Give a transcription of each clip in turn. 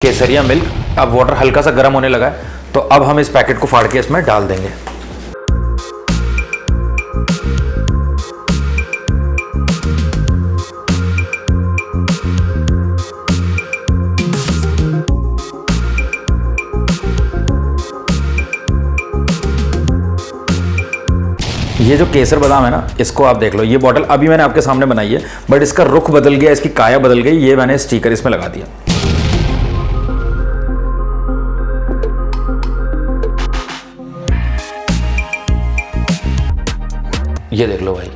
केसरिया milk. अब water हल्का सा गर्म होने लगा है, तो अब हम इस पैकेट को फाड़ के इसमें डाल देंगे। ये जो केसर बादाम है ना, इसको आप देख लो। ये बॉटल अभी मैंने आपके सामने बनाई है, बट इसका रुख बदल गया, इसकी काया बदल गई। ये मैंने स्टिकर इसमें लगा दिया। ये देख लो भाई।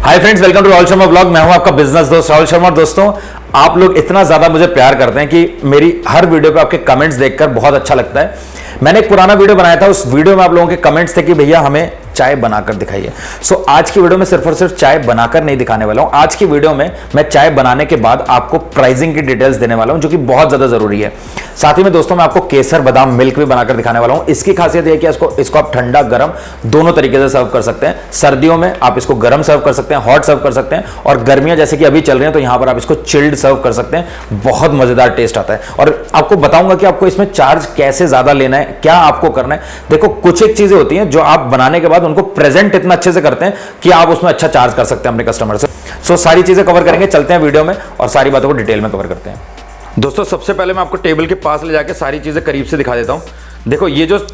Hi friends, welcome to Rahul Sharma vlog. मैं हूं आपका बिजनेस दोस्त राहुल शर्मा। दोस्तों, आप लोग इतना ज्यादा मुझे प्यार करते हैं कि मेरी हर वीडियो पे आपके कमेंट्स देखकर बहुत अच्छा लगता है। मैंने एक पुराना वीडियो बनाया था, उस वीडियो में आप लोगों के कमेंट्स थे कि भैया हमें चाय बनाकर दिखाइए। सो आज की वीडियो में सिर्फ और सिर्फ चाय बनाकर नहीं दिखाने वाला हूं। आज की वीडियो में मैं चाय बनाने के बाद आपको प्राइसिंग की डिटेल्स देने वाला हूं, जो कि बहुत ज्यादा जरूरी है। साथ ही में दोस्तों, मैं आपको केसर बादाम मिल्क भी बनाकर दिखाने वाला हूं। इसकी खासियत यह है कि इसको आप ठंडा गर्म दोनों तरीके से सर्व कर सकते हैं। सर्दियों में आप इसको गर्म सर्व कर सकते हैं, हॉट सर्व कर सकते हैं, और गर्मियां जैसे कि अभी चल रही हैं तो यहां पर आप इसको चिल्ड सर्व कर सकते हैं। बहुत मजेदार टेस्ट आता है, और आपको बताऊंगा कि आपको इसमें चार्ज कैसे ज्यादा लेना है, क्या आपको करना है। देखो, कुछ एक चीजें होती हैं जो आप बनाने के बाद उनको प्रेजेंट इतना अच्छे से करते हैं कि आप उसमें अच्छा चार्ज कर सकते हैं अपने कस्टमर से। सो सारी चीजें कवर करेंगे, चलते हैं वीडियो में और सारी बातों को डिटेल में कवर करते हैं। दोस्तों, सबसे पहले मैं आपको टेबल के पास ले जाके सारी चीजें करीब से दिखा देता हूं। देखो, ये जो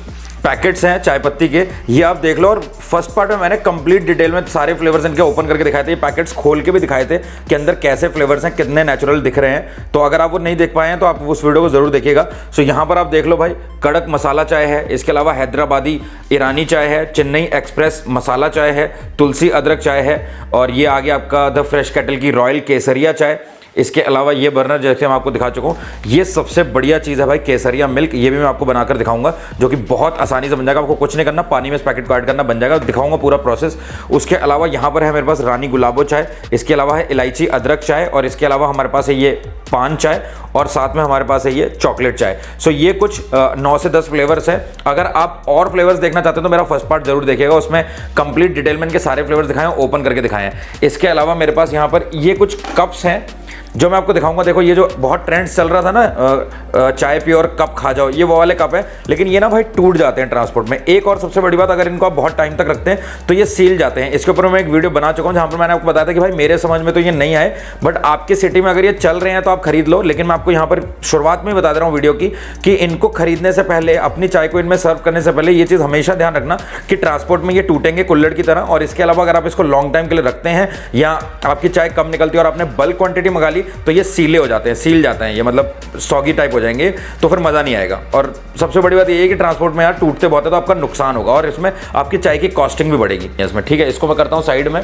पैकेट्स हैं चाय पत्ती के, ये आप देख लो। और फर्स्ट पार्ट में मैंने कंप्लीट डिटेल में सारे फ्लेवर्स इनके ओपन करके दिखाए थे। ये पैकेट्स खोल के भी दिखाए थे कि अंदर कैसे फ्लेवर्स हैं, कितने नेचुरल दिख रहे हैं। तो अगर आप वो नहीं देख पाए हैं तो आप उस वीडियो को जरूर देखिएगा। सो यहाँ पर आप देख लो भाई, कड़क मसाला चाय है, इसके अलावा हैदराबादी ईरानी चाय है, चेन्नई एक्सप्रेस मसाला चाय है, तुलसी अदरक चाय है, और ये आगे आपका द फ्रेश केटल की रॉयल केसरिया चाय। इसके अलावा ये बर्नर जैसे मैं आपको दिखा चुका हूँ, ये सबसे बढ़िया चीज़ है भाई, केसरिया मिल्क। ये भी मैं आपको बनाकर दिखाऊंगा, जो कि बहुत आसानी से बन जाएगा। आपको कुछ नहीं करना, पानी में इस पैकेट को ऐड करना, बन जाएगा। दिखाऊंगा पूरा प्रोसेस। उसके अलावा यहाँ पर है मेरे पास रानी गुलाबो चाय, इसके अलावा है इलायची अदरक चाय, और इसके अलावा हमारे पास है ये पान चाय, और साथ में हमारे पास है ये चॉकलेट चाय। सो ये कुछ 9 से 10 फ्लेवर्स हैं। अगर आप और फ्लेवर्स देखना चाहते हैं तो मेरा फर्स्ट पार्ट जरूर देखिएगा, उसमें कंप्लीट डिटेल में इनके सारे फ्लेवर्स दिखाए हैं, ओपन करके दिखाए हैं। इसके अलावा मेरे पास यहाँ पर ये कुछ कप्स हैं जो मैं आपको दिखाऊंगा। देखो, ये जो बहुत ट्रेंड चल रहा था ना, चाय पियो और कप खा जाओ, ये वो वाले कप है, लेकिन ये ना भाई टूट जाते हैं ट्रांसपोर्ट में। एक और सबसे बड़ी बात, अगर इनको आप बहुत टाइम तक रखते हैं तो ये सील जाते हैं। इसके ऊपर मैं एक वीडियो बना चुका हूं जहां पर मैंने आपको बताया था कि भाई मेरे समझ में तो ये नहीं आए, बट आपके सिटी में अगर ये चल रहे हैं तो आप खरीद लो। लेकिन मैं आपको यहाँ पर शुरुआत में बता दे रहा हूँ वीडियो की कि इनको खरीदने से पहले, अपनी चाय को इनमें सर्व करने से पहले ये चीज़ हमेशा ध्यान रखना कि ट्रांसपोर्ट में ये टूटेंगे कुल्हड़ की तरह। और इसके अलावा अगर आप इसको लॉन्ग टाइम के लिए रखते हैं या आपकी चाय कम निकलती है और आपने बल्क क्वांटिटी मंगा ली, तो ये सीले हो जाते हैं, सील जाते हैं, ये मतलब सॉगी टाइप हो जाएंगे, तो फिर मज़ा नहीं आएगा। और सबसे बड़ी बात ये है कि ट्रांसपोर्ट में यार टूटते बहुत है तो आपका नुकसान होगा, और इसमें आपकी चाय की कॉस्टिंग भी बढ़ेगी इसमें। ठीक है, इसको मैं करता हूँ साइड में।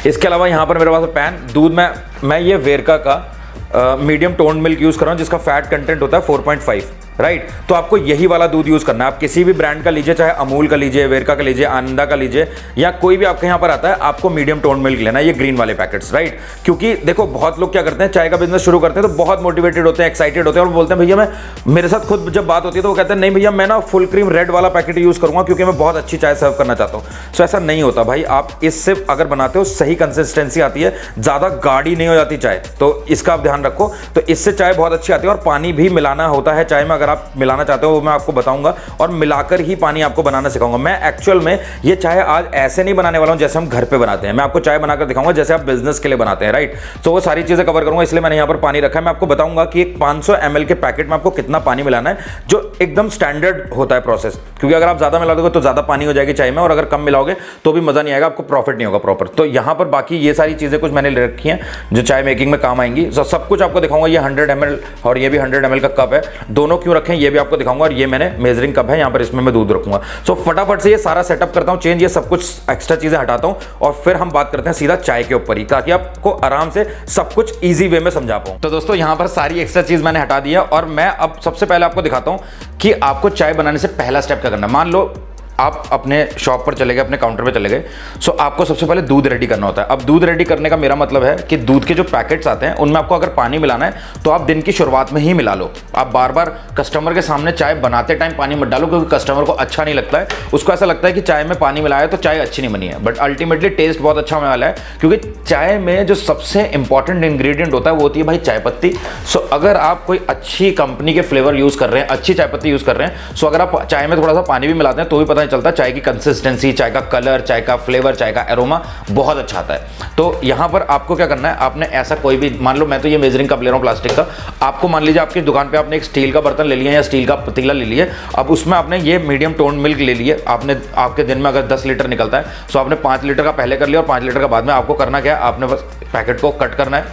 इसके अलावा यहाँ पर मेरे पास पैन दूध में मैं ये वेरका का मीडियम टोन मिल्क यूज़ कर रहा हूँ, जिसका फैट कंटेंट होता है 4.5, राइट। तो आपको यही वाला दूध यूज करना है। आप किसी भी ब्रांड का लीजिए, चाहे अमूल का लीजिए, वेरका का लीजिए, आनंदा का लीजिए, या कोई भी आपके यहाँ पर आता है, आपको मीडियम टोन मिल्क लेना है, ये ग्रीन वाले पैकेट्स, राइट। क्योंकि देखो, बहुत लोग क्या करते हैं, चाय का बिजनेस शुरू करते हैं तो बहुत मोटिवेटेड होते हैं, एक्साइटेड होते हैं, और बोलते हैं भैया मैं, मेरे साथ खुद जब बात होती है तो वो कहते हैं नहीं भैया मैं ना फुल क्रीम रेड वाला पैकेट यूज करूंगा क्योंकि मैं बहुत अच्छी चाय सर्व करना चाहता हूँ। सो ऐसा नहीं होता भाई, आप इससे अगर बनाते हो सही कंसिस्टेंसी आती है, ज़्यादा गाढ़ी नहीं हो जाती चाय, तो इसका आप ध्यान रखो। तो इससे चाय बहुत अच्छी आती है। और पानी भी मिलाना होता है चाय में, अगर आप मिलाना चाहते हो वो मैं आपको बताऊंगा, और मिलाकर ही पानी आपको बनाना सिखाऊंगा। मैं एक्चुअल में ये चाय आज ऐसे नहीं बनाने वाला हूं जैसे हम घर पे बनाते हैं। मैं आपको चाय बनाकर दिखाऊंगा जैसे आप बिजनेस के लिए बनाते हैं, राइट। तो वो सारी चीजें कवर करूंगा, इसलिए मैंने यहां पर पानी रखा है। मैं आपको बताऊंगा कि एक 500 ml के पैकेट में आपको कितना पानी मिलाना है, जो एकदम स्टैंडर्ड होता है प्रोसेस। क्योंकि अगर आप ज्यादा मिला दोगे तो ज्यादा पानी हो जाएगी चाय में, और अगर कम मिलाओगे तो भी मजा नहीं आएगा, आपको प्रॉफिट नहीं होगा प्रॉपर। तो यहां पर बाकी ये सारी चीजें कुछ मैंने ले रखी हैं जो चाय मेकिंग में काम आएंगी। सब कुछ आपको दिखाऊंगा। ये 100 ml और ये भी 100 ml का कप है, दोनों क्यों रखें ये भी आपको दिखाऊंगा। और ये मैंने मेजरिंग कप है, यहाँ पर इसमें मैं दूध रखूंगा। सो फटाफट से ये सारा सेटअप करता हूँ, चेंज, ये सब कुछ एक्स्ट्रा चीजें हटाता हूँ, और फिर हम बात करते हैं सीधा चाय के ऊपर ही, ताकि आपको आराम से सब कुछ इजी वे में समझा पाऊँ। तो दोस्तों, यहाँ पर सारी एक्स्ट्रा चीज मैंने हटा दी है, और मैं अब सबसे पहले आपको दिखाता हूँ कि आपको चाय बनाने से पहला स्टेप क्या करना है। मान लो आप अपने शॉप पर चले गए, अपने काउंटर पे चले गए, सो आपको सबसे पहले दूध रेडी करना होता है। अब दूध रेडी करने का मेरा मतलब है कि दूध के जो पैकेट्स आते हैं उनमें आपको अगर पानी मिलाना है तो आप दिन की शुरुआत में ही मिला लो। आप बार बार कस्टमर के सामने चाय बनाते टाइम पानी मत डालो, क्योंकि कस्टमर को अच्छा नहीं लगता है। उसको ऐसा लगता है कि चाय में पानी मिलाया तो चाय अच्छी नहीं बनी है, बट अल्टीमेटली टेस्ट बहुत अच्छा होने वाला है, क्योंकि चाय में जो सबसे इंपॉर्टेंट इंग्रेडिएंट होता है वो होती है भाई चाय पत्ती। सो अगर आप कोई अच्छी कंपनी के फ्लेवर यूज कर रहे हैं, अच्छी चाय पत्ती यूज कर रहे हैं, सो अगर आप चाय में थोड़ा सा पानी भी मिलाते हैं तो भी पता नहीं चलता, चाय की कंसिस्टेंसी, चाय का कलर, चाय का फ्लेवर, चाय का एरोमा बहुत अच्छा आता है। तो यहां पर आपको क्या करना है, आपने ऐसा कोई भी, मान लो मैं तो ये मेजरिंग कप ले रहा हूं प्लास्टिक का, आपको मान लीजिए आपकी दुकान पे आपने एक स्टील का बर्तन ले लिया या स्टील का पतीला ले लिया, अब उसमें आपने ये मीडियम टोन मिल्क ले लिया। आपने, आपके दिन में अगर 10 लीटर निकलता है, सो आपने 5 लीटर का पहले कर लिया और 5 लीटर का बाद में। आपको करना क्या है, आपने बस पैकेट को कट करना है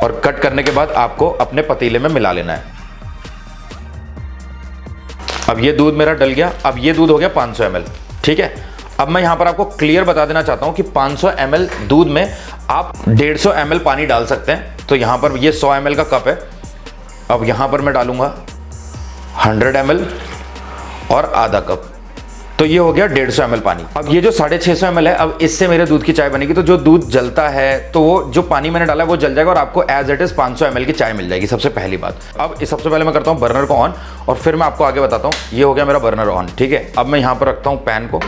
और कट करने के बाद आपको अपने पतीले में मिला लेना है। अब ये दूध मेरा डल गया। अब ये दूध हो गया 500 ml, ठीक है। अब मैं यहां पर आपको क्लियर बता देना चाहता हूं कि 500 ml दूध में आप 150 ml पानी डाल सकते हैं। तो यहां पर ये 100 ml का कप है, अब यहां पर मैं डालूंगा 100 ml और आधा कप, तो ये हो गया 150 ml पानी। अब ये जो 650 ml है, अब इससे मेरे दूध की चाय बनेगी। तो जो दूध जलता है तो वो जो पानी मैंने डाला है वो जल जाएगा और आपको एज इट इज 500 ml की चाय मिल जाएगी, सबसे पहली बात। अब सबसे पहले मैं करता हूँ बर्नर को ऑन और फिर मैं आपको आगे बताता हूँ। ये हो गया मेरा बर्नर ऑन, ठीक है। अब मैं यहाँ पर रखता हूँ पैन को।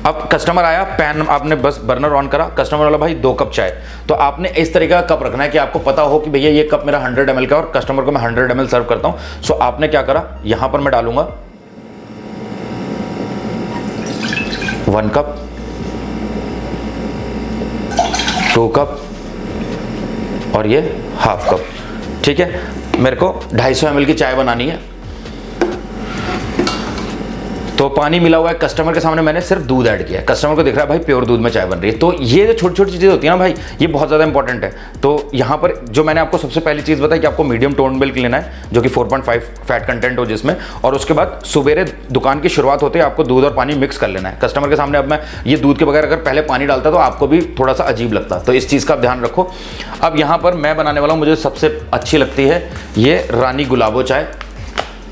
अब कस्टमर आया, पैन आपने बस बर्नर ऑन करा, कस्टमर वाला भाई 2 कप चाय, तो आपने इस तरीके का कप रखना है कि आपको पता हो कि भैया ये कप मेरा 100 ml का और कस्टमर को मैं 100 ml सर्व करता हूँ। सो आपने क्या करा, यहाँ पर मैं डालूंगा 1 कप, 2 कप और ये हाफ कप, ठीक है। मेरे को 250 ml की चाय बनानी है, तो पानी मिला हुआ है। कस्टमर के सामने मैंने सिर्फ दूध ऐड किया है, कस्टमर को दिख रहा है भाई प्योर दूध में चाय बन रही है। तो ये जो छोटी छोटी चीज़ें होती है ना भाई, ये बहुत ज़्यादा इंपॉर्टेंट है। तो यहाँ पर जो मैंने आपको सबसे पहली चीज़ बताई कि आपको मीडियम टोन मिल्क लेना है जो कि 4.5 फैट कंटेंट हो जिसमें, और उसके बाद सुबेरे दुकान की शुरुआत होते ही आपको दूध और पानी मिक्स कर लेना है कस्टमर के सामने। अब मैं ये दूध के बगैर अगर पहले पानी डालता तो आपको भी थोड़ा सा अजीब लगता, तो इस चीज़ का ध्यान रखो। अब यहाँ पर मैं बनाने वाला हूँ, मुझे सबसे अच्छी लगती है ये रानी गुलाबो चाय।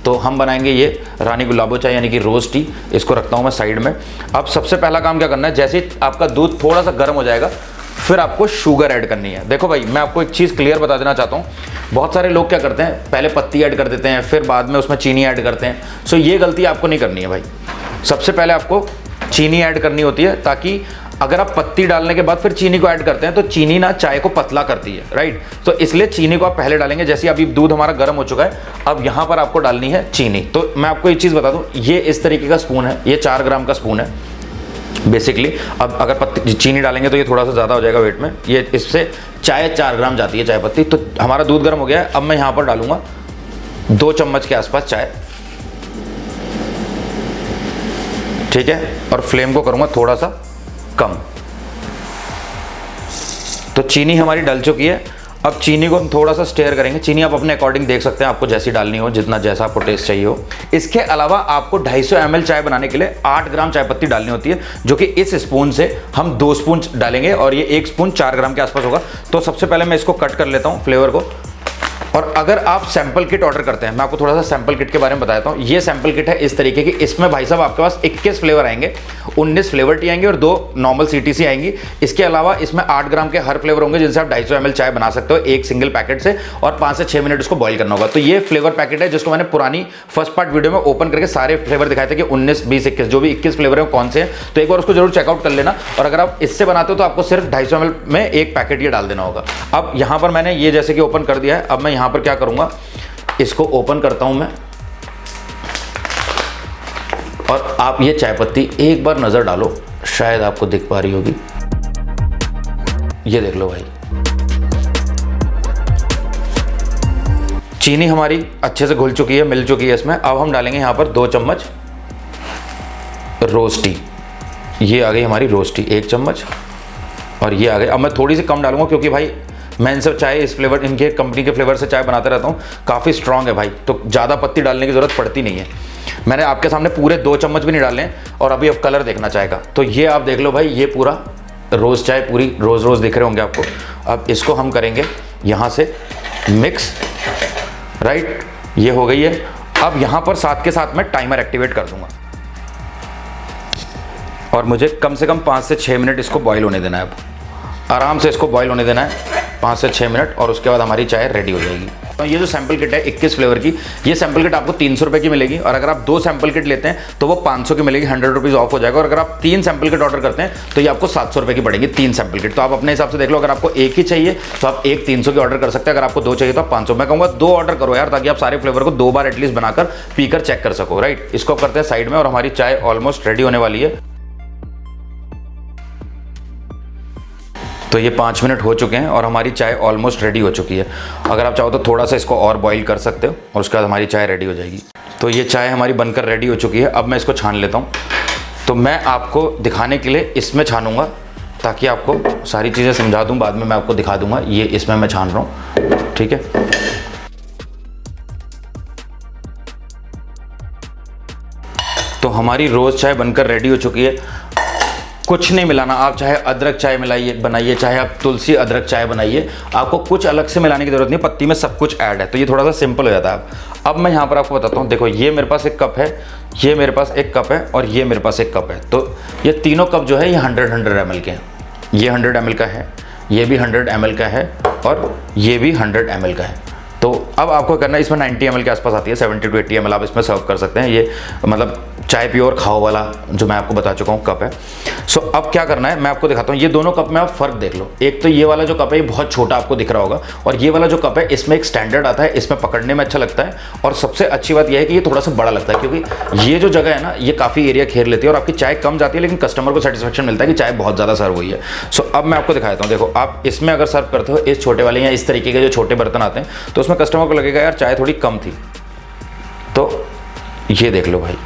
तो हम बनाएंगे ये रानी गुलाबो चाय यानी कि रोज़ टी। इसको रखता हूँ मैं साइड में। अब सबसे पहला काम क्या करना है, जैसे ही आपका दूध थोड़ा सा गर्म हो जाएगा फिर आपको शुगर ऐड करनी है। देखो भाई, मैं आपको एक चीज़ क्लियर बता देना चाहता हूँ। बहुत सारे लोग क्या करते हैं, पहले पत्ती ऐड कर देते हैं फिर बाद में उसमें चीनी ऐड करते हैं। सो ये गलती आपको नहीं करनी है भाई। सबसे पहले आपको चीनी ऐड करनी होती है, ताकि अगर आप पत्ती डालने के बाद फिर चीनी को ऐड करते हैं तो चीनी ना चाय को पतला करती है, राइट। तो इसलिए चीनी को आप पहले डालेंगे। जैसे अभी दूध हमारा गर्म हो चुका है, अब यहाँ पर आपको डालनी है चीनी। तो मैं आपको एक चीज़ बता दूँ, ये इस तरीके का स्पून है, ये 4 ग्राम का स्पून है बेसिकली। अब अगर पत्ती चीनी डालेंगे तो ये थोड़ा सा ज़्यादा हो जाएगा वेट में, ये इससे चाय 4 ग्राम जाती है चाय पत्ती। तो हमारा दूध गर्म हो गया है, अब मैं यहाँ पर डालूंगा 2 चम्मच के आसपास चाय, ठीक है। और फ्लेम को करूँगा थोड़ा सा कम। तो चीनी हमारी डल चुकी है। अब चीनी को हम थोड़ा सा स्टेयर करेंगे। चीनी आप अपने अकॉर्डिंग देख सकते हैं, आपको जैसी डालनी हो, जितना जैसा आपको टेस्ट चाहिए हो। इसके अलावा आपको 250 ml चाय बनाने के लिए 8 ग्राम चाय पत्ती डालनी होती है, जो कि इस स्पून से हम 2 स्पून डालेंगे और ये 1 स्पून 4 ग्राम के आसपास होगा। तो सबसे पहले मैं इसको कट कर लेता हूँ फ्लेवर को। और अगर आप सैंपल किट ऑर्डर करते हैं, मैं आपको थोड़ा सा सैंपल किट के बारे में बताता हूँ। ये सैंपल किट है इस तरीके की, इसमें भाई साहब आपके पास 21 फ्लेवर आएंगे, 19 फ्लेवर टी आएंगे और 2 नॉर्मल सीटीसी आएंगी। इसके अलावा इसमें 8 ग्राम के हर फ्लेवर होंगे, जिनसे आप 250 ml चाय बना सकते हो एक सिंगल पैकेट से, और 5 से 6 मिनट उसको बॉईल करना होगा। तो ये फ्लेवर पैकेट है जिसको मैंने पुरानी फर्स्ट पार्ट वीडियो में ओपन करके सारे फ्लेवर दिखाए थे कि 19, 20, 21 जो भी 21 फ्लेवर है कौन से हैं। तो एक बार उसको जरूर चेकआउट कर लेना। और अगर आप इससे बनाते हो तो आपको सिर्फ 250 ml में एक पैकेट ये डाल देना होगा। अब यहाँ पर मैंने ये जैसे कि ओपन कर दिया है। अब मैं यहाँ पर क्या करूँगा, इसको ओपन करता हूं मैं, और आप ये चाय पत्ती एक बार नजर डालो, शायद आपको दिख पा रही होगी। ये देख लो भाई, चीनी हमारी अच्छे से घुल चुकी है, मिल चुकी है इसमें। अब हम डालेंगे यहां पर 2 चम्मच रोज टी। ये आ गई हमारी रोज टी 1 चम्मच, और ये आ गई। अब मैं थोड़ी सी कम डालूंगा क्योंकि भाई मैं इनसे चाय इस फ्लेवर, इनके कंपनी के फ्लेवर से चाय बनाते रहता हूँ, काफ़ी स्ट्रांग है भाई, तो ज़्यादा पत्ती डालने की ज़रूरत पड़ती नहीं है। मैंने आपके सामने पूरे 2 चम्मच भी नहीं डाले हैं। और अभी अब कलर देखना चाय का, तो ये आप देख लो भाई, ये पूरा रोज़ चाय पूरी रोज़ रोज़ दिख रहे होंगे आपको। अब इसको हम करेंगे यहाँ से मिक्स, राइट, ये हो गई है। अब यहाँ पर साथ के साथ मैं टाइमर एक्टिवेट कर दूँगा। और मुझे कम से कम 5 से 6 मिनट इसको बॉईल होने देना है। अब आराम से इसको बॉईल होने देना है 5 से 6 मिनट, और उसके बाद हमारी चाय रेडी हो जाएगी। तो ये जो सैम्पल किट है 21 फ्लेवर की, ये सैम्पल किट आपको 300 रुपये की मिलेगी, और अगर आप 2 सैम्पल किट लेते हैं तो वो 500 की मिलेगी, 100 रुपीज़ ऑफ हो जाएगा। और अगर आप 3 सैम्पल किट ऑर्डर करते हैं तो ये आपको 700 रुपये की पड़ेगी 3 सैम्पल किट। तो आप अपने हिसाब से देख लो, अगर आपको एक ही चाहिए तो आप एक 300 की ऑर्डर कर सकते हैं, अगर आपको 2 चाहिए तो आप 500। मैं कहूँगा 2 ऑर्डर करो यार, ताकि आप सारे फ्लेवर को 2 बार एटलीस्ट बनाकर पीकर चेक कर सको, राइट। इसको करते हैं साइड में, और हमारी चाय ऑलमोस्ट रेडी होने वाली है। तो ये 5 मिनट हो चुके हैं और हमारी चाय ऑलमोस्ट रेडी हो चुकी है। अगर आप चाहो तो थोड़ा सा इसको और बॉईल कर सकते हो, और उसके बाद हमारी चाय रेडी हो जाएगी। तो ये चाय हमारी बनकर रेडी हो चुकी है। अब मैं इसको छान लेता हूँ। तो मैं आपको दिखाने के लिए इसमें छानूंगा, ताकि आपको सारी चीज़ें समझा दूँ, बाद में मैं आपको दिखा दूँगा। ये इसमें मैं छान रहा हूँ, ठीक है। तो हमारी रोज़ चाय बनकर रेडी हो चुकी है। कुछ नहीं मिलाना, आप चाहे अदरक चाय मिलाइए बनाइए, चाहे आप तुलसी अदरक चाय बनाइए, आपको कुछ अलग से मिलाने की जरूरत नहीं, पत्ती में सब कुछ ऐड है। तो ये थोड़ा सा सिंपल हो जाता है। अब मैं यहाँ पर आपको बताता हूँ। देखो, ये मेरे पास एक कप है, ये मेरे पास एक कप है, और ये मेरे पास एक कप है। तो ये तीनों कप जो है ये 100 ml के हैं। ये 100 ml का है, ये भी 100 ml का है, और ये भी 100 ml का है। तो अब आपको करना है, इसमें 90 ml के आसपास आती है, 70 to 80 ml आप इसमें सर्व कर सकते हैं। ये मतलब चाय प्योर खाओ वाला जो मैं आपको बता चुका हूँ कप है। सो अब क्या करना है मैं आपको दिखाता हूँ। ये दोनों कप में आप फ़र्क देख लो। एक तो ये वाला जो कप है ये बहुत छोटा आपको दिख रहा होगा, और ये वाला जो कप है इसमें एक स्टैंडर्ड आता है, इसमें पकड़ने में अच्छा लगता है। और सबसे अच्छी बात यह है कि ये थोड़ा सा बड़ा लगता है, क्योंकि ये जो जगह है ना ये काफ़ी एरिया घेर लेती है, और आपकी चाय कम जाती है, लेकिन कस्टमर को सेटिस्फेक्शन मिलता है कि चाय बहुत ज़्यादा सर्व हुई है। सो अब मैं आपको दिखाता हूँ। देखो, आप इसमें अगर सर्व करते हो इस छोटे वाले या इस तरीके के जो छोटे बर्तन आते हैं, तो उसमें कस्टमर को लगेगा यार चाय थोड़ी कम थी। तो ये देख लो भाई,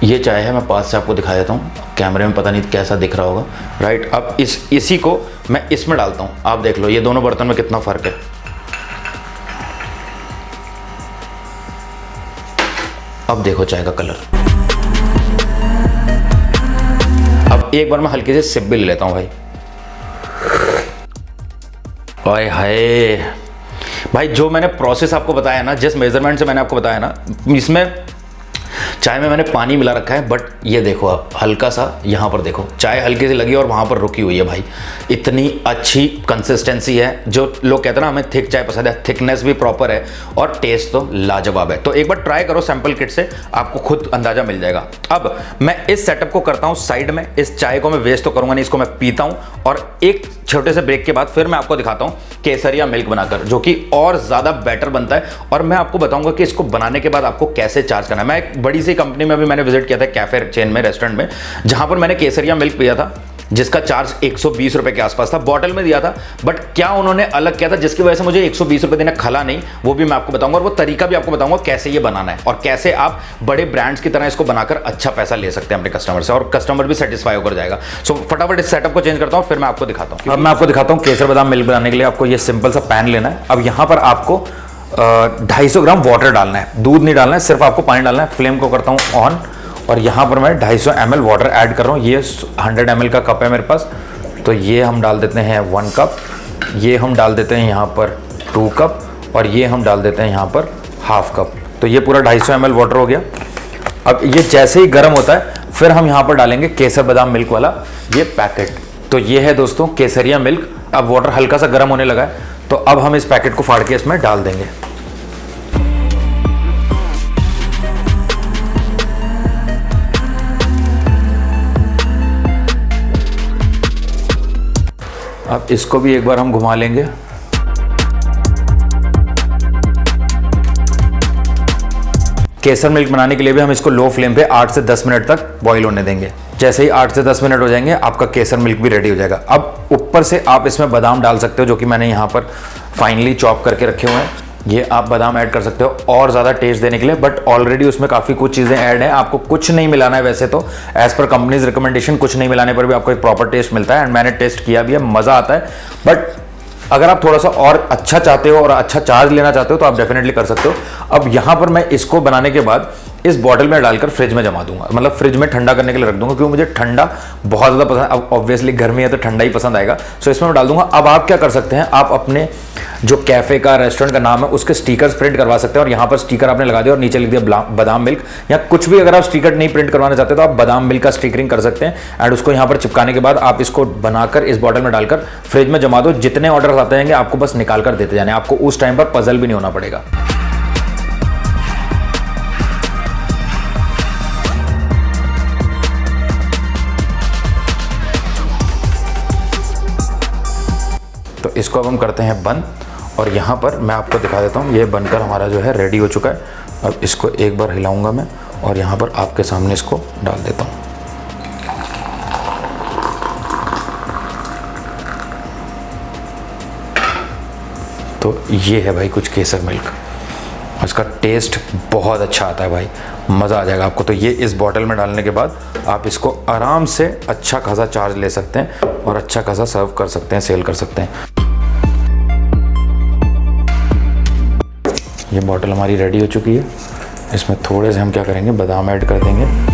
ये चाय है। मैं पास से आपको दिखा देता हूँ, कैमरे में पता नहीं कैसा दिख रहा होगा, राइट। अब इसी को मैं इसमें डालता हूँ। आप देख लो ये दोनों बर्तन में कितना फ़र्क है। अब देखो चाय का कलर। अब एक बार मैं हल्के से सिप भी ले लेता हूँ भाई। ओए हाय भाई, जो मैंने प्रोसेस आपको बताया ना, जिस मेजरमेंट से मैंने आपको बताया ना, इसमें चाय में मैंने पानी मिला रखा है। बट ये देखो आप हल्का सा, यहाँ पर देखो चाय हल्की सी लगी और वहाँ पर रुकी हुई है भाई। इतनी अच्छी कंसिस्टेंसी है। जो लोग कहते हैं ना हमें थिक चाय पसंद है, थिकनेस भी प्रॉपर है और टेस्ट तो लाजवाब है। तो एक बार ट्राई करो सैंपल किट से, आपको खुद अंदाजा मिल जाएगा। अब मैं इस सेटअप को करता हूँ साइड में। इस चाय को मैं वेस्ट तो करूँगा नहीं, इसको मैं पीता हूँ, और एक छोटे से ब्रेक के बाद फिर मैं आपको दिखाता हूँ केसरिया मिल्क बनाकर, जो कि और ज़्यादा बेटर बनता है। और मैं आपको बताऊँगा कि इसको बनाने के बाद आपको कैसे चार्ज करना है। मैं एक बड़ी सी कंपनी में भी मैंने विजिट किया था, कैफे चेन में, रेस्टोरेंट में, जहां पर मैंने केसरिया मिल्क पिया था, जिसका चार्ज 120 रुपए के आसपास था। बॉटल में दिया था, बट क्या उन्होंने अलग किया था जिसकी वजह से मुझे 120 रुपए देना खला नहीं, वो भी मैं आपको बताऊंगा। और वो तरीका भी आपको बताऊंगा कैसे ये बनाना है, और कैसे आप बड़े ब्रांड्स की तरह इसको बनाकर अच्छा पैसा ले सकते हैं अपने कस्टमर से, और कस्टमर भी सेटिस्फाई होकर जाएगा। सो फटाफट इस सेटअप को चेंज करता हूँ, फिर मैं आपको दिखाता हूँ। अब मैं आपको दिखाता हूँ केसर बादाम मिल्क बनाने के लिए आपको ये सिंपल सा पैन लेना है। अब यहाँ पर आपको 250 ग्राम वाटर डालना है, दूध नहीं डालना है, सिर्फ आपको पानी डालना है। फ्लेम को करता हूँ ऑन, और यहाँ पर मैं 250 ml वाटर ऐड कर रहा हूँ। ये 100 ml का कप है मेरे पास, तो ये हम डाल देते हैं 1 कप, ये हम डाल देते हैं यहाँ पर 2 कप, और ये हम डाल देते हैं यहाँ पर ½ कप। तो ये पूरा 250 ml वाटर हो गया। अब ये जैसे ही गर्म होता है फिर हम यहाँ पर डालेंगे केसर बादाम मिल्क वाला ये पैकेट। तो ये है दोस्तों केसरिया मिल्क। अब वाटर हल्का सा गर्म होने लगा है, तो अब हम इस पैकेट को फाड़ के इसमें डाल देंगे। अब इसको भी एक बार हम घुमा लेंगे। केसर मिल्क बनाने के लिए भी हम इसको लो फ्लेम पे 8 से 10 मिनट तक बॉईल होने देंगे। जैसे ही 8 से 10 मिनट हो जाएंगे आपका केसर मिल्क भी रेडी हो जाएगा। अब ऊपर से आप इसमें बादाम डाल सकते हो, जो कि मैंने यहाँ पर फाइनली चॉप करके रखे हुए हैं। ये आप बादाम ऐड कर सकते हो और ज़्यादा टेस्ट देने के लिए, बट ऑलरेडी उसमें काफ़ी कुछ चीज़ें ऐड हैं। आपको कुछ नहीं मिलाना है वैसे तो, एज़ पर कंपनीज रिकमेंडेशन कुछ नहीं मिलाने पर भी आपको एक प्रॉपर टेस्ट मिलता है, एंड मैंने टेस्ट किया भी है, मज़ा आता है। बट अगर आप थोड़ा सा और अच्छा चाहते हो और अच्छा चार्ज लेना चाहते हो तो आप डेफिनेटली कर सकते हो। अब यहाँ पर मैं इसको बनाने के बाद इस बॉटल में डालकर फ्रिज में जमा दूंगा, मतलब फ्रिज में ठंडा करने के लिए रख दूंगा, क्योंकि मुझे ठंडा बहुत ज़्यादा पसंद। अब ऑब्वियसली गर्मी है तो ठंडा ही पसंद आएगा, सो इसमें मैं डाल दूंगा। अब आप क्या कर सकते हैं, आप अपने जो कैफे का रेस्टोरेंट का नाम है उसके स्टिकर्स प्रिंट करवा सकते हैं, और यहाँ पर स्टिकर आपने लगा दिया और नीचे लिख दिया बादाम मिल्क, या कुछ भी। अगर आप स्टिकर नहीं प्रिंट करवाना चाहते तो आप बादाम मिल्क का स्टिकरिंग कर सकते हैं। एंड उसको यहाँ पर चिपकाने के बाद आप इसको बनाकर इस बॉटल में डालकर फ्रिज में जमा दो। जितने ऑर्डर आते जाएंगे आपको बस निकाल कर देते जाने, आपको उस टाइम पर पजल भी नहीं होना पड़ेगा। तो इसको अब हम करते हैं बंद, और यहाँ पर मैं आपको दिखा देता हूँ, ये बनकर हमारा जो है रेडी हो चुका है। अब इसको एक बार हिलाऊंगा मैं, और यहाँ पर आपके सामने इसको डाल देता हूँ। तो ये है भाई कुछ केसर मिल्क, इसका टेस्ट बहुत अच्छा आता है भाई, मज़ा आ जाएगा आपको। तो ये इस बॉटल में डालने के बाद आप इसको आराम से अच्छा खासा चार्ज ले सकते हैं और अच्छा खासा सर्व कर सकते हैं, सेल कर सकते हैं। ये बॉटल हमारी रेडी हो चुकी है। इसमें थोड़े से हम क्या करेंगे, बादाम ऐड कर देंगे।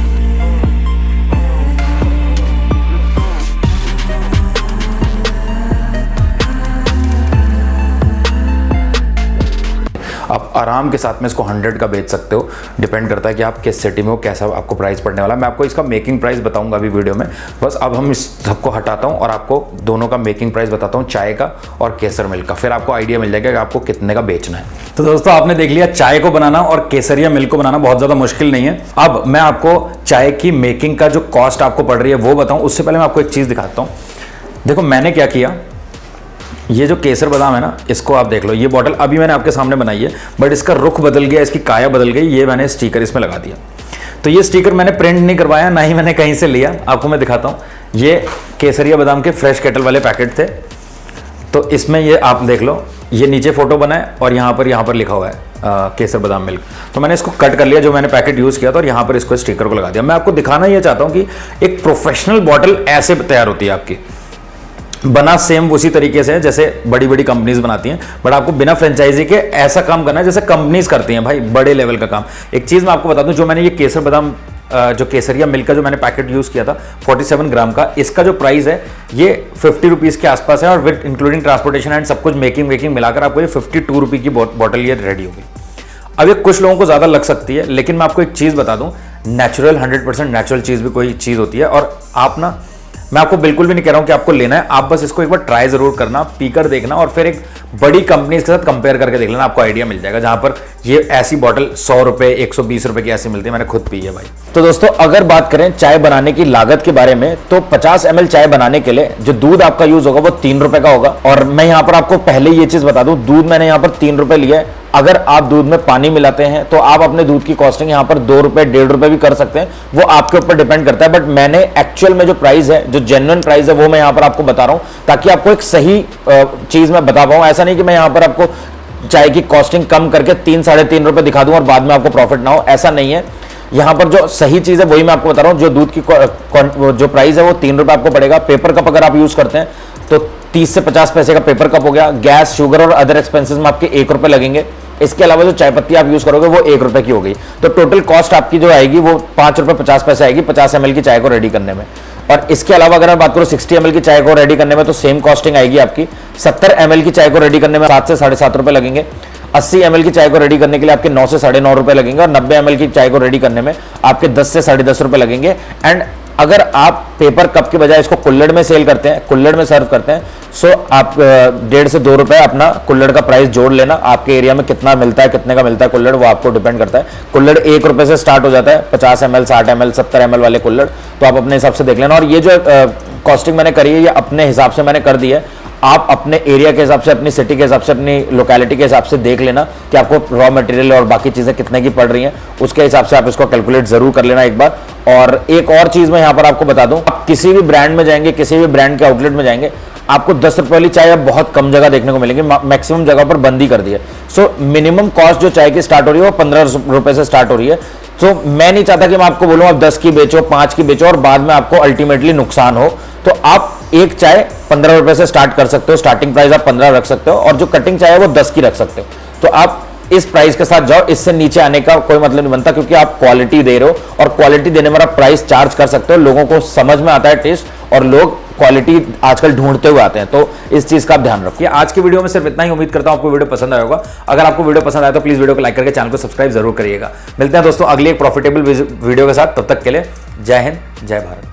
आप आराम के साथ में इसको 100 का बेच सकते हो, डिपेंड करता है कि आप किस सिटी में हो, कैसा आपको प्राइस पड़ने वाला है। मैं आपको इसका मेकिंग प्राइस बताऊंगा अभी वीडियो में। बस अब हम इस सबको हटाता हूं और आपको दोनों का मेकिंग प्राइस बताता हूं, चाय का और केसर मिल्क का। फिर आपको आइडिया मिल जाएगा कि आपको कितने का बेचना है। तो दोस्तों आपने देख लिया, चाय को बनाना और केसरिया मिल्क को बनाना बहुत ज़्यादा मुश्किल नहीं है। अब मैं आपको चाय की मेकिंग का जो कॉस्ट आपको पड़ रही है वो बताऊँ, उससे पहले मैं आपको एक चीज़ दिखाता हूँ। देखो मैंने क्या किया, ये जो केसर बादाम है ना, इसको आप देख लो। ये बॉटल अभी मैंने आपके सामने बनाई है, बट इसका रुख बदल गया, इसकी काया बदल गई। ये मैंने स्टिकर इसमें लगा दिया। तो ये स्टिकर मैंने प्रिंट नहीं करवाया, ना ही मैंने कहीं से लिया। आपको मैं दिखाता हूँ, ये केसरिया बादाम के फ्रेश केटल वाले पैकेट थे। तो इसमें ये आप देख लो, ये नीचे फोटो बना है और यहाँ पर लिखा हुआ है केसर बादाम मिल्क। तो मैंने इसको कट कर लिया, जो मैंने पैकेट यूज़ किया था, और यहाँ पर इसको स्टिकर को लगा दिया। मैं आपको दिखाना ये चाहता हूँ कि एक प्रोफेशनल बॉटल ऐसे तैयार होती है आपकी, बना सेम उसी तरीके से जैसे बड़ी बड़ी कंपनीज बनाती हैं, बट आपको बिना फ्रेंचाइजी के ऐसा काम करना है जैसे कंपनीज करती हैं भाई, बड़े लेवल का काम। एक चीज़ मैं आपको बता दूं, जो मैंने ये केसर बादाम जो केसरिया मिल्क का जो मैंने पैकेट यूज़ किया था 47 ग्राम का, इसका जो प्राइस है ये 50 रुपीज़ के आसपास है, और विद इंक्लूडिंग ट्रांसपोर्टेशन एंड सब कुछ मेकिंग मिलाकर आपको ये 52 रुपये की बॉटल ये रेडी होगी। अब ये कुछ लोगों को ज़्यादा लग सकती है, लेकिन मैं आपको एक चीज़ बता दूँ, नेचुरल 100% नेचुरल चीज़ भी कोई चीज़ होती है। और आप ना, मैं आपको बिल्कुल भी नहीं कह रहा हूं कि आपको लेना है, आप बस इसको एक बार ट्राई जरूर करना, पीकर देखना, और फिर एक बड़ी कंपनी के साथ कंपेयर करके देख लेना, आपको आइडिया मिल जाएगा। जहां पर ये ऐसी बॉटल 100 रुपए 120 रुपए की ऐसी मिलती है, मैंने खुद पी है भाई। तो दोस्तों अगर बात करें चाय बनाने की लागत के बारे में, तो 50 ml चाय बनाने के लिए जो दूध आपका यूज होगा वो 3 रुपए का होगा। और मैं यहाँ पर आपको पहले ये चीज बता दूं, दूध मैंने यहाँ पर 3 रुपए लिया है। अगर आप दूध में पानी मिलाते हैं तो आप अपने दूध की कॉस्टिंग यहाँ पर 2 रुपए 1.5 रुपए भी कर सकते हैं, वो आपके ऊपर डिपेंड करता है। बट मैंने एक्चुअल में जो प्राइस है, जो जेन्युइन प्राइस है, वो मैं यहाँ पर आपको बता रहा हूँ, ताकि आपको एक सही चीज मैं बता पाऊँ। ऐसा नहीं कि मैं यहाँ पर आपको चाय की कॉस्टिंग कम करके 3-3.5 रुपए दिखा दूं और बाद में आपको प्रॉफिट ना हो, ऐसा नहीं है। यहाँ पर जो सही चीज है वही मैं आपको बता रहा हूँ। जो दूध की जो प्राइस है वो 3 रुपए आपको पड़ेगा। पेपर कप अगर आप यूज करते हैं तो 30 से 50 पैसे का पेपर कप हो गया। गैस, शुगर और अदर एक्सपेंसेस में आपके 1 रुपए लगेंगे। इसके अलावा जो चाय पत्ती आप यूज करोगे वो 1 रुपए की हो गई। तो टोटल कॉस्ट आपकी जो आएगी वो 5 रुपए 50 पैसे आएगी 50 ml की चाय को रेडी करने में। और इसके अलावा अगर मैं बात करूं 60 ml की चाय को रेडी करने में, तो सेम कॉस्टिंग आएगी आपकी। 70 ml की चाय को रेडी करने में 7 से 7.5 रुपए लगेंगे। 80 ml की चाय को रेडी करने के लिए आपके 9 से 9.5 रुपए लगेंगे। और 90 ml की चाय को रेडी करने में आपके 10 से 10.5 रुपए लगेंगे। एंड अगर आप पेपर कप के बजाय इसको कुल्हड़ में सेल करते हैं, कुल्हड़ में सर्व करते हैं, सो आप 1.5 से 2 रुपए अपना कुल्हड़ का प्राइस जोड़ लेना। आपके एरिया में कितना मिलता है, कितने का मिलता है कुल्हड़, वो आपको डिपेंड करता है। कुल्हड़ 1 रुपए से स्टार्ट हो जाता है, 50 ml, 60 ml, 70 ml वाले कुल्हड़, तो आप अपने हिसाब से देख लेना। और ये जो कॉस्टिंग मैंने करी है, ये अपने हिसाब से मैंने कर दी है। आप अपने एरिया के हिसाब से, अपनी सिटी के हिसाब से, अपनी लोकेलिटी के हिसाब से देख लेना कि आपको रॉ मटेरियल और बाकी चीज़ें कितने की पड़ रही हैं। उसके हिसाब से आप इसको कैलकुलेट जरूर कर लेना एक बार। और एक और चीज़ मैं यहाँ पर आपको बता दूं, आप किसी भी ब्रांड में जाएंगे, किसी भी ब्रांड के आउटलेट में जाएंगे, आपको 10 रुपए वाली चाय अब बहुत कम जगह देखने को मिलेंगी। मैक्सिमम जगह पर बंद ही कर दी है। सो मिनिमम कॉस्ट जो चाय की स्टार्ट हो रही है वो 15 रुपए से स्टार्ट हो रही है। तो मैं नहीं चाहता कि मैं आपको बोलूँ आप 10 की बेचो, 5 की बेचो और बाद में आपको अल्टीमेटली नुकसान हो। तो आप एक चाय 15 रुपए से स्टार्ट कर सकते हो, स्टार्टिंग प्राइस आप 15 रख सकते हो, और जो कटिंग चाय है वो 10 की रख सकते हो। तो आप इस प्राइस के साथ जाओ, इससे नीचे आने का कोई मतलब नहीं बनता, क्योंकि आप क्वालिटी दे रहे हो और क्वालिटी देने में आप प्राइस चार्ज कर सकते हो। लोगों को समझ में आता है टेस्ट, और लोग क्वालिटी आजकल ढूंढते हुए आते हैं, तो इस चीज का आप ध्यान रखिए। आज की वीडियो में सिर्फ इतना ही, उम्मीद करता हूं आपको वीडियो पसंद आया होगा। अगर आपको वीडियो पसंद आया तो प्लीज वीडियो को लाइक करके चैनल को सब्सक्राइब जरूर करिएगा। मिलते हैं दोस्तों अगली एक प्रॉफिटेबल वीडियो के साथ, तब तक के लिए जय हिंद, जय भारत।